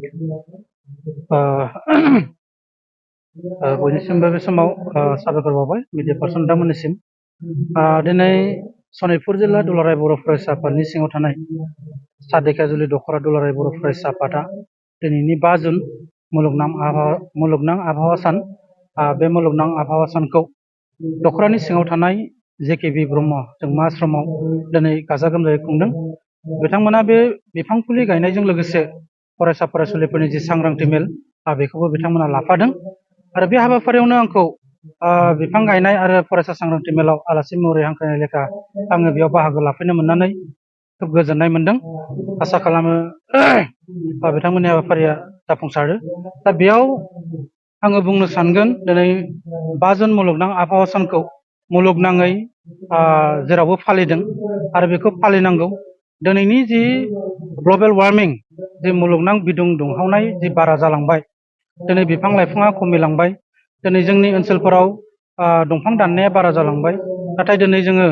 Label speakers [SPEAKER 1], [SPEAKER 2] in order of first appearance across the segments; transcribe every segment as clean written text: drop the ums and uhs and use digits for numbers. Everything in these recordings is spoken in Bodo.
[SPEAKER 1] ओ बयनिसिमबो बे समाव साबायखर बावबाय मिडिया पार्सन नोंथांमोननिसिम। दिनै सनितपुर जिल्ला दुलाराय बर' फरायसा आफादनि सिङाव थानाय सा धेकियाजुलि दख'रा दुलाराय बर' फरायसा आफादा दिनैनि 5 जुन मुलुगनां आबहावा सान। बे मुलुगनां आबहावा सानखौ दख'रानि सिङाव थानाय जेकेबि ब्रह्म जोंमा आश्रमाव दिनै गाजा गोमजायै खुंदों। बिथांमोना बे बिफां फुलि गायनायजों लोगोसे फरायसा फरायसुलिफोरनि जि सांग्रांथि मेल बेखौबो बिथांमोना लाफादों आरो बे हाबाफारियावनो आंखौ बिफां गायनाय आरो फरायसा सांग्रांथि मेलाव आलासि महरै हांख्रायनाय लेखा आङो बेयाव बाहागो लाफैनो मोननानै खोब गोजोननाय मोनदों। आसा खालामो बिथांमोननि हाबाफारिया जाफुंसारो। दा बेयाव आङो बुंनो सानगोन दिनै 5 जुन मुलुगनां आबहावा सानखौ मुलुगनाङै जेरावबो फालिदों आरो बेखौ फालिनांगौ। दिनैनि जि ग्लबेल वार्मिं जि मुलुगनां बिदुं दुंहावनाय जि बारा जालांबाय, दिनै बिफां लाइफाङा खमिलांबाय, दिनै जोंनि ओनसोलफोराव दंफां दाननाया बारा जालांबाय। नाथाय दिनै जोङो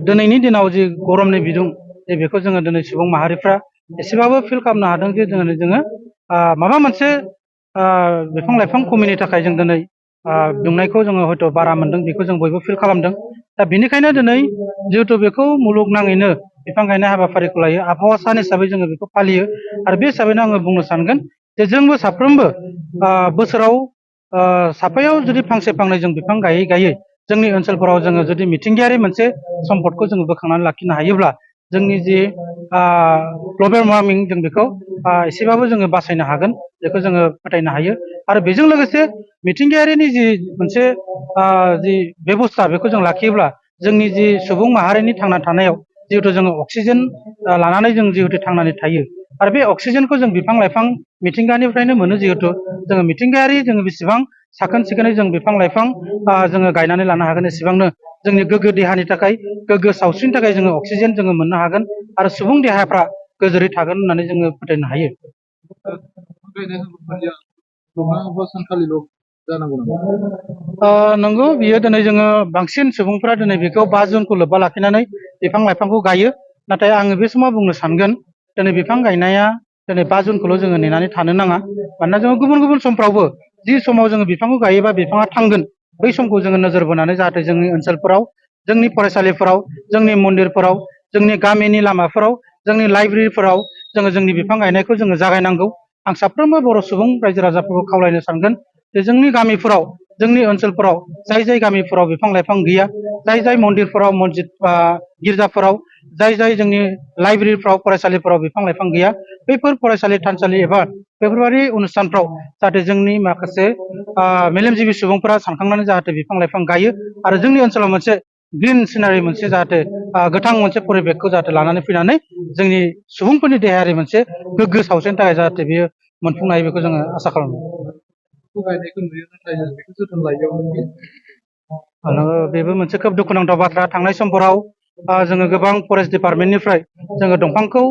[SPEAKER 1] दिनैनि दिनाव जि गरमनि बिदुं बेखौ जोङो दिनै सुबुं माहारिफ्रा एसेबाबो फिल खालामनो हादों जे जोङो माबा मोनसे बिफां लाइफां खमिनि थाखाय जों दिनै दुंनायखौ जोङो हयथ' बारा मोनदों, बेखौ जों बयबो फिल खालामदों। दा बेनिखायनो दिनै जिहेथु बेखौ मुलुगनाङैनो बिफां गायनाय हाबाफारिखौ लायो, आबहावा सान हिसाबै जोङो बेखौ फालियो। आरो बे हिसाबैनो आङो बुंनो सानगोन जे जोंबो साफ्रोमबो बोसोराव साफायाव जुदि फांसे फांनै जों बिफां गायै गायै जोंनि ओनसोलफोराव जोङो जुदि मिथिंगायारि मोनसे सम्पदखौ जोङो बोखांनानै लाखिनो हायोब्ला जोंनि जि ग्लबेल वार्मिं जों बेखौ एसेबाबो जोङो बासायनो हागोन, बेखौ जोङो फोथायनो हायो। आरो बेजों लोगोसे मिथिंगायारिनि जि मोनसे जि बेबस्था बेखौ जों लाखियोब्ला जोंनि जि सुबुं माहारिनि थांना थानायाव जिहेथु जोङो अक्सिजेन लानानै जों जिहेतु थांनानै थायो आरो बे अक्सिजेनखौ जों बिफां लाइफां मिथिंगानिफ्रायनो मोनो। जिहेथु जोङो मिथिंगायारि जोङो बेसेबां साखोन सिखोनै जों बिफां लाइफां जोङो गायनानै लानो हागोन, एसेबांनो जोंनि गोग्गो देहानि थाखाय, गोग्गो सावस्रिनि थाखाय जोङो अक्सिजेन जोङो मोननो हागोन आरो सुबुं देहाफ्रा गोजोरै थागोन होननानै जोङो फोथायनो हायो। नंगौ, बियो दिनै जोङो बांसिन सुबुंफ्रा दिनै बेखौ 5 जुनखौ लोब्बा लाखिनानै बिफां लाइफांखौ गायो। नाथाय आङो बे समाव बुंनो सानगोन दिनै बिफां गायनाया दिनै 5 जुनखौल' जोङो नेनानै थानो नाङा। मानोना जोङो गुबुन गुबुन समफ्रावबो जि समाव जोङो बिफांखौ गायोबा बिफाङा थांगोन, बै समखौ जोङो नोजोर बोनानै जाहाथे जोंनि ओनसोलफोराव, जोंनि फरायसालिफोराव, जोंनि मन्दिरफोराव, जोंनि गामिनि लामाफोराव, जोंनि लाइब्रेरिफोराव जोङो जोंनि बिफां गायनायखौ जोङो जागायनांगौ। आं साफ्रोमबो बर' सुबुं रायजो राजाफोरखौ खावलायनो सानगोन जे जोंनि गामिफोराव, जोंनि ओनसोलफोराव जाय जाय गामिफोराव बिफां लाइफां गैया, जाय जाय मन्दिरफोराव, मस्जिद गिर्जाफोराव, जाय जाय जोंनि लाइब्रेरिफ्राव, फरायसालिफोराव बिफां लाइफां गैया, बैफोर फरायसालि, थानसालि एबा बेफोरबायदि अनुष्ठानफ्राव जाहाथे जोंनि माखासे मेलेमजिबि सुबुंफोरा सानखांनानै जाहाथे बिफां लाइफां गायो आरो जोंनि ओनसोलाव मोनसे ग्रिन सिनारि मोनसे जाहाथे गोथां मोनसे परिबेकखौ जाहाथे लानानै फैनानै जोंनि सुबुंफोरनि देहायारि मोनसे गोग्गो सावस्रिनि थाखाय जाहाथे बियो मोनफुंनो हायो, बेखौ जोङो आसा खालामो। बेबो मोनसे खोब दुखुनांथाव बाथ्रा। थांनाय समफोराव जोङो गोबां फरेस्ट डिपार्टमेन्टनिफ्राय जोङो दंफांखौ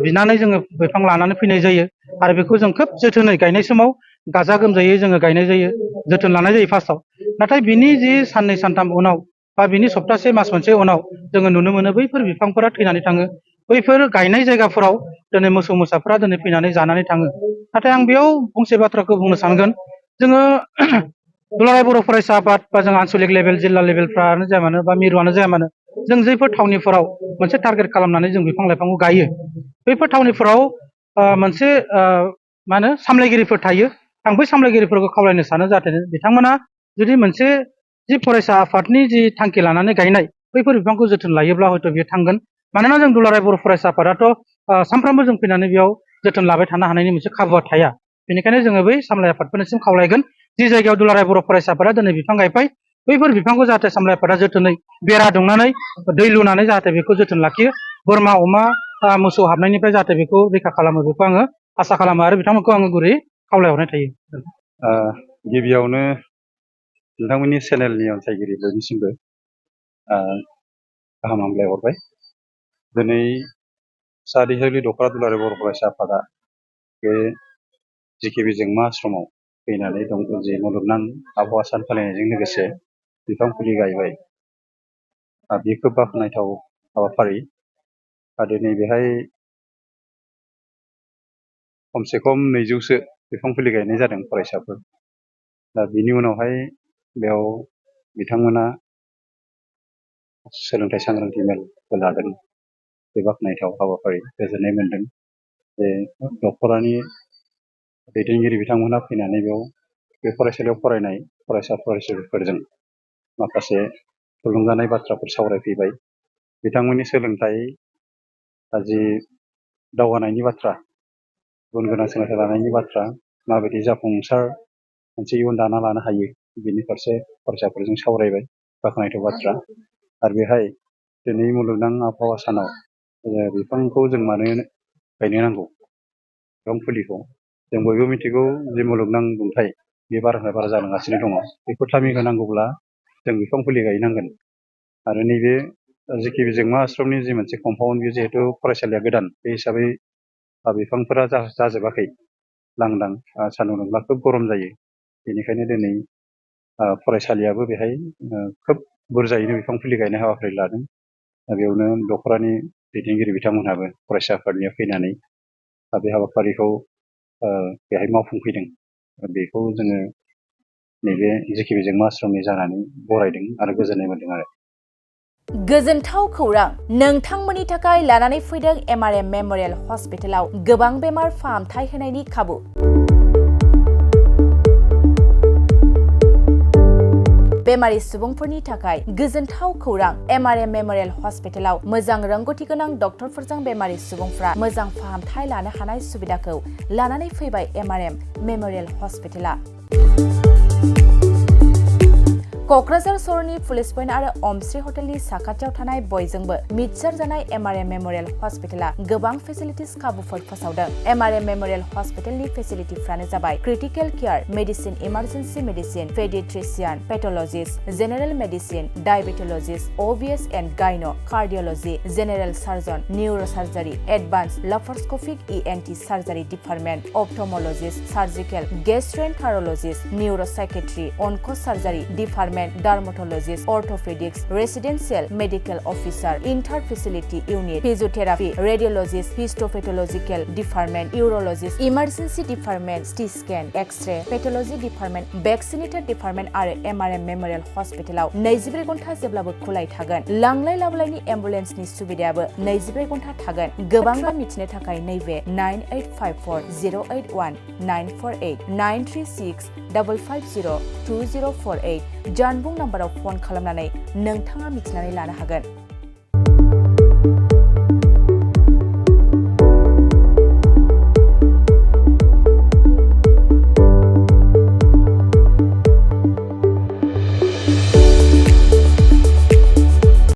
[SPEAKER 1] बिनानै जोङो बिफां लानानै फैनाय जायो आरो बेखौ जों खोब जोथोनै गायनाय समाव गाजा गोमजायै जोङो गायनाय जायो, जोथोन लानाय जायो फार्स्टआव। नाथाय बिनि जि साननै सानथाम उनाव बा बिनि सप्तासे मास मोनसे उनाव जोङो नुनो मोनो बैफोर बिफांफोरा थैनानै थाङो। बैफोर गायनाय जायगाफोराव दिनै मोसौ मोसाफ्रा दिनै फैनानै जानानै थाङो। नाथाय आं बेयाव फंसे बाथ्राखौ बुंनो सानगोन, जोङो दुलाराय बर' फरायसा आफाद बा जों आनसलिक लेभेल, जिल्ला लेभेलफ्रानो जाया मानो बा मिरुआनो जाया मानो, जों जायफोर थावनिफोराव मोनसे टारगेट खालामनानै जों बिफां लाइफांखौ गायो, बैफोर थावनिफोराव मोनसे सामलायगिरिफोर थायो। आं बै सामलायगिरिफोरखौ खावलायनो सानो जाहाथे बिथांमोना जुदि मोनसे जि फरायसा आफादनि जि थांखि लानानै गायनाय बैफोर बिफांखौ जोथोन लायोब्ला हयथ' बेयो थांगोन। मानोना जों दुलाराय बर' फरायसा आफादाथ' सानफ्रोमबो जों फैनानै बेयाव जोथोन लाबाय थानो हानायनि मोनसे खाबुआ थाया। बेनिखायनो जोङो बै सामलाय आफादफोरनिसिम खावलायगोन, जि जायगायाव दुलाराय बर' फरायसा आफादा दिनै बिफां गायबाय, बैफोर बिफांखौ जाहाथे सामलाय आफादा जोथोनै बेरा दुंनानै, दै लुनानै जाहाथे बेखौ जोथोन लाखियो। बोरमा अमा मोसौ हाबनायनिफ्राय जाहाथे बेखौ रैखा खालामो, बेखौ आङो आसा खालामो आरो बिथांमोनखौ आङो गुरैयै खावलायहरनाय थायो।
[SPEAKER 2] गिबियावनो नोंथांमोननि चेनेलनि अनसायगिरि बयनिसिमबो गाहाम हामलाय हरबाय। दिनै सा धेकियाजुलि दख'रा दुलाराय बर' फरायसा आफादा बे जेकेबि जोंमा आश्रमाव फैनानै दं, जि मुलुगनां आबहावा सान फालिनायजों लोगोसे बिफां फुलि गायबाय। बे खोब बाख्नायथाव हाबाफारि। दिनै बेहाय खमसे खम 200सो बिफां फुलि गायनाय जादों फरायसाफोर। दा बिनि उनावहाय बेयाव बिथांमोना सोलोंथाइ सांग्रांथि मेलबो लादों। बे बाख्नायथाव हाबाफारि गोजोननाय मोन्दों जे दख'रानि दैदेनगिरि बिथांमोनहा फैनानै बेयाव बे फरायसालियाव फरायनाय फरायसा फरायसुलिफोरजों माखासे थुलुंगानाय बाथ्राफोर सावरायफैबाय। बिथांमोननि सोलोंथाइ जि दावगानायनि बाथ्रा, गुन गोनां सोलोंथाइ लानायनि बाथ्रा, माबायदि जाफुंसार मोनसे इयुन दाना लानो हायो बेनि फारसे फरायसाफोरजों सावरायबाय, बाख्नायथाव बाथ्रा। आरो बेहाय दिनै मुलुगनां आबहावा सानाव बिफांखौ जों मानो गायनो नांगौ, बिफां फुलिखौ जों बयबो मिथिगौ जे मुलुगनां दुंथाइ बे बारानिफ्राय बारा जालांगासिनो दङ। बेखौ थामि होनांगौब्ला जों बिफां फुलि गायनांगोन। आरो नैबे जिखि जोंमा आश्रमनि जि मोनसे कम्पाउन्ड, बे जिहेतु फरायसालिया गोदान, बे हिसाबै बिफांफोरा जाजोबाखै, लांदां, सान्दुं दुंब्ला खोब गरम जायो। बेनिखायनो दिनै फरायसालियाबो बेहाय खोब बुरजायैनो बिफां फुलि गायनाय हाबाफारि लादों। बेयावनो दख'रानि दैदेनगिरि बिथांमोनहाबो फरायसाफोरनिया फैनानै बे हाबाफारिखौ बेहाय मावफुंफैदों। बेखौ जोङो नैबे जिखि जोंमा आश्रमनि जानानै बरायदों आरो गोजोननाय मोन्दों आरो।
[SPEAKER 3] गोजोनथाव खौरां, नोंथांमोननि थाखाय लानानै फैदों MRM मेम'रियेल हस्पिटालाव गोबां बेमार फाहामथाय होनायनि खाबु। बेमारि सुबुंफोरनि थाखाय गोजोनथाव खौरां, MRM मेम'रियेल हस्पिटालाव मोजां रोंगौथि गोनां डक्टरफोरजों बेमारि सुबुंफ्रा मोजां फाहामथाय लानो हानाय सुबिदाखौ लानानै फैबाय MRM मेम'रियेल हस्पिटाला। क'क्राझार सहरनि पुलिस पइन्ट आरो अमश्री हटेलनि साखाथियाव थानाय बयजोंबो मिथिसार जानाय MRM मेम'रियेल हस्पिटाला गोबां फेसिलिटिस खाबुफोर फोसावदों। MRM मेम'रियेल हस्पिटालनि फेसिलिटिफ्रानो जाबाय critical care, medicine, emergency medicine, paediatrician, pathologist, general medicine, diabetologist, OBS and gynae, cardiology, general surgeon, neuro surgery, advance laparoscopic ENT surgery department, ophthalmologist, surgical, gastroenterologist, neuro psychiatry, onco' surgery department, dermatologist, orthopaedics, residential medical officer, inter facility unit, physiotherapy, radiologist, histopathological department, urologist, emergency department, CT scan, X-ray, pathology department, vaccinator department आरो MRM मेम'रियेल हस्पिटालाव 24 घन्टा जेब्लाबो खुलाय थागोन। लांलाय लाबोलायनि एम्बुलेन्सनि सुबिदायाबो 24 घन्टा थागोन। गोबां मिथिनो थाखाय नैबे 9854081948 936550204 जानबुं नाम्बाराव फन खालामनानै नोंथाङा मिथिनानै लानो हागोन।